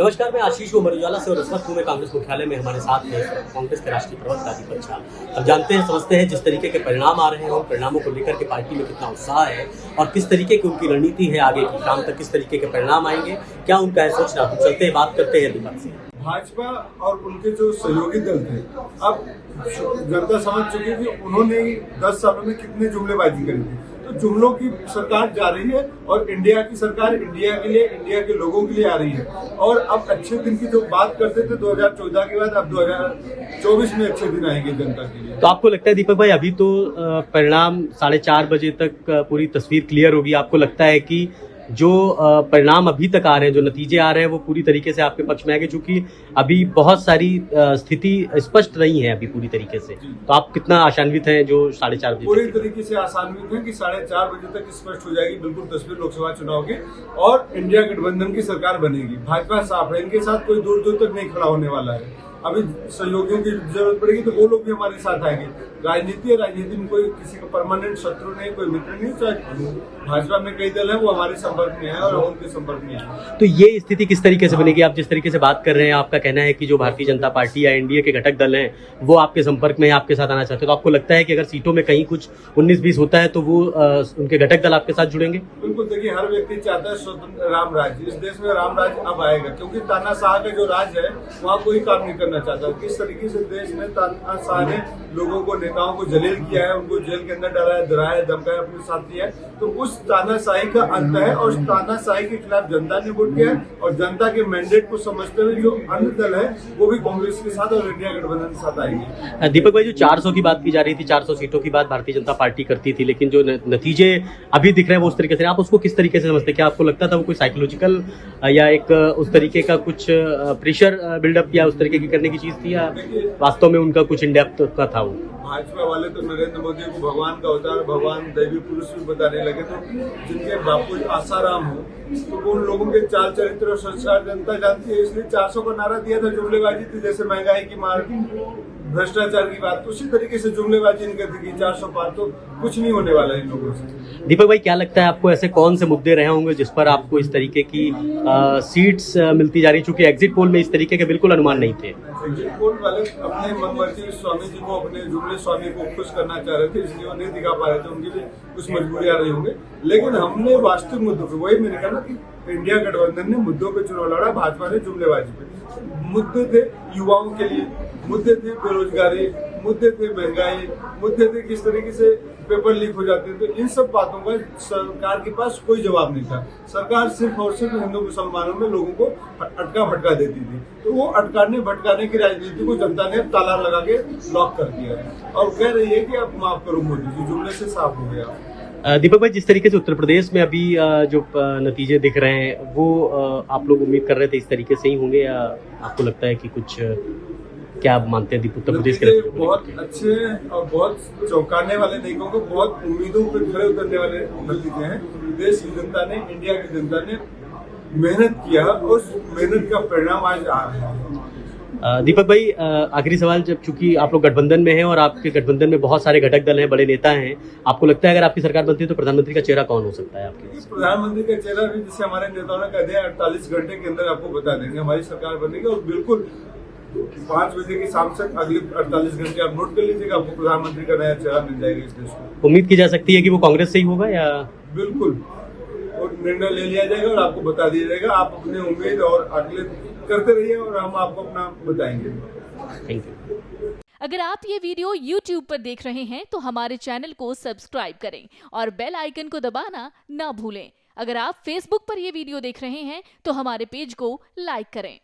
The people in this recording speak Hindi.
नमस्कार, मैं आशीष उमर उजाला से और इस वक्त मैं कांग्रेस मुख्यालय में हमारे साथ हैं कांग्रेस के राष्ट्रीय प्रवक्ता दीपक झा। हम जानते हैं समझते हैं जिस तरीके के परिणाम आ रहे हैं उन परिणामों को लेकर के पार्टी में कितना उत्साह है और किस तरीके की उनकी रणनीति है, आगे की शाम तक किस तरीके के परिणाम आएंगे, क्या उनका है सोचना। हम चलते हैं, बात करते हैं दीपक से। भाजपा और उनके जो सहयोगी दल थे, अब जनता समझ चुकी है कि उन्होंने 10 सालों में कितने जुमलेबाजी करी थी। तो जुमलों की सरकार जा रही है और इंडिया की सरकार इंडिया के लिए, इंडिया के लोगों के लिए आ रही है। और अब अच्छे दिन की जो बात करते थे 2014 के बाद, अब 2024 में अच्छे दिन आएंगे जनता के लिए। तो आपको लगता है दीपक भाई, अभी तो परिणाम 4:30 बजे तक पूरी तस्वीर क्लियर होगी, आपको लगता है कि जो परिणाम अभी तक आ रहे हैं, जो नतीजे आ रहे हैं, वो पूरी तरीके से आपके पक्ष में आएंगे, क्योंकि अभी बहुत सारी स्थिति स्पष्ट नहीं है अभी पूरी तरीके से, तो आप कितना आशान्वित हैं जो 4:30 बजे? पूरी तरीके से आशान्वित हैं कि 4:30 बजे तक स्पष्ट हो जाएगी बिल्कुल तस्वीर लोकसभा चुनाव की और इंडिया गठबंधन की सरकार बनेगी। भाजपा साफ है, इनके साथ कोई दूर दूर तक नहीं खड़ा होने वाला है। अभी सहयोगियों की जरूरत पड़ेगी तो वो लोग भी हमारे साथ आएंगे। राजनीति है, राजनीति में कोई किसी का परमानेंट शत्रु नहीं, कोई मित्र नहीं। चाहे भाजपा में कई दल है वो हमारे संपर्क में है और हम उनके संपर्क में है। तो ये स्थिति किस तरीके से बनेगी? आप जिस तरीके से बात कर रहे हैं, आपका कहना है कि जो भारतीय जनता पार्टी या एनडीए के घटक दल हैं वो आपके संपर्क में है, आपके साथ आना चाहते हैं, तो आपको लगता है कि अगर सीटों में कहीं कुछ 19-20 होता है तो वो उनके घटक दल आपके साथ जुड़ेंगे? बिल्कुल, देखिए हर व्यक्ति चाहता है स्वतंत्र राम राज्य। इस देश में राम राज्य अब आएगा, क्योंकि तानाशाह का जो राज्य है वहाँ कोई काम नहीं करना चाहता। किस तरीके से देश में तानाशाह ने लोगों को, नेताओं को जलील किया है, उनको जेल के अंदर डाला, डराया, धमकाया, अपने साथ लिया है, तो उस तानाशाही का अंत है। और उस तानाशाही के खिलाफ जनता ने वोट किया है और जनता के मैंडेट को समझते हुए जो अन्य दल है वो भी कांग्रेस के साथ और इंडिया गठबंधन के साथ आएंगे। दीपक भाई, जो 400 की बात की जा रही थी, 400 सीटों की बात भारतीय जनता पार्टी करती थी, लेकिन जो नतीजे अभी दिख रहे हैं वो उस तरीके से, आप उसको किस तरीके से समझते? क्या आपको लगता था वो कोई साइकोलॉजिकल या एक उस तरीके का कुछ प्रेशर बिल्डअप या उस तरीके की करने की चीज थी, या वास्तव में उनका कुछ इन डेप्थ का था वो? भाजपा वाले तो नरेंद्र मोदी को भगवान का अवतार, भगवान दैवी पुरुष भी बताने लगे। तो जिनके बापू आसाराम हो तो वो उन लोगों के चाल चरित्र और संस्कार जनता जानती है, इसलिए 400 का नारा दिया था। जुमलेबाजी थी, जैसे महंगाई की मार, भ्रष्टाचार की बात, उसी तरीके से जुमलेबाजी इनके थी कि 400 पार तो कुछ नहीं होने वाला है इन लोगों से। दीपक भाई, क्या लगता है आपको, ऐसे कौन से मुद्दे रहे होंगे जिस पर आपको इस तरीके की सीट्स मिलती जा रही, चूंकि एग्जिट पोल में इस तरीके के बिल्कुल अनुमान नहीं थे? एग्जिट पोल वाले अपने मनमर्जी स्वामी जी को, अपने जुमले स्वामी को खुश करना चाह रहे थे, इसलिए वो नहीं दिखा पा रहे थे। उनकी भी कुछ मजबूरियां रही होंगे, लेकिन हमने वास्तविक मुद्दों पे, वही मैंने कहा ना कि इंडिया गठबंधन ने मुद्दों पे चुनाव लड़ा, भाजपा ने जुमलेबाजी पे। मुद्दे थे युवाओं के लिए, मुद्दे थे बेरोजगारी, मुद्दे थे महंगाई, मुद्दे थे किस तरीके से पेपर लीक हो जाते हैं। तो इन सब बातों का सरकार के पास कोई जवाब नहीं था। सरकार सिर्फ और सिर्फ हिंदू मुसलमानों में लोगों को अटका भटका देती थी। तो वो अटकाने भटकाने की राजनीति को जनता ने ताला लगा के लॉक कर दिया है और कह रही है कि अब माफ करो मोदी जी, जुमले से साफ हो गया। दीपक भाई, जिस तरीके से उत्तर प्रदेश में अभी जो नतीजे दिख रहे हैं वो आप लोग उम्मीद कर रहे थे इस तरीके से ही होंगे, या आपको लगता है कि कुछ, क्या आप मानते हैं उत्तर प्रदेश के? बहुत अच्छे और बहुत चौंकाने वाले नहीं कहूँगा, बहुत उम्मीदों पर खड़े उतरने वाले नतीजे हैं। देश की जनता ने, इंडिया की जनता ने मेहनत किया, उस मेहनत का परिणाम आज आ रहा है। दीपक भाई, आखिरी सवाल, जब चूंकि आप लोग गठबंधन में हैं और आपके गठबंधन में बहुत सारे घटक दल हैं, बड़े नेता हैं, आपको लगता है अगर आपकी सरकार बनती है तो प्रधानमंत्री का चेहरा कौन हो सकता है आपके? प्रधानमंत्री का चेहरा भी जैसे हमारे नेताओं ने कह दिया 48 घंटे के अंदर आपको बता देंगे, हमारी सरकार बनेगी। और बिल्कुल 5 बजे की शाम तक अगले 48 घंटे आप नोट कर लीजिएगा, आपको प्रधानमंत्री का नया चेहरा मिल जाएगा इस देश को। उम्मीद की जा सकती है कि वो कांग्रेस से ही होगा, या? बिल्कुल, और निर्णय ले लिया जाएगा और आपको बता दिया जाएगा। आप अपनी उम्मीद और आकलन करते रहिए और हम आपको अपना बताएंगे। Thank you. अगर आप ये वीडियो YouTube पर देख रहे हैं तो हमारे चैनल को सब्सक्राइब करें और बेल आइकन को दबाना ना भूलें। अगर आप Facebook पर ये वीडियो देख रहे हैं तो हमारे पेज को लाइक करें।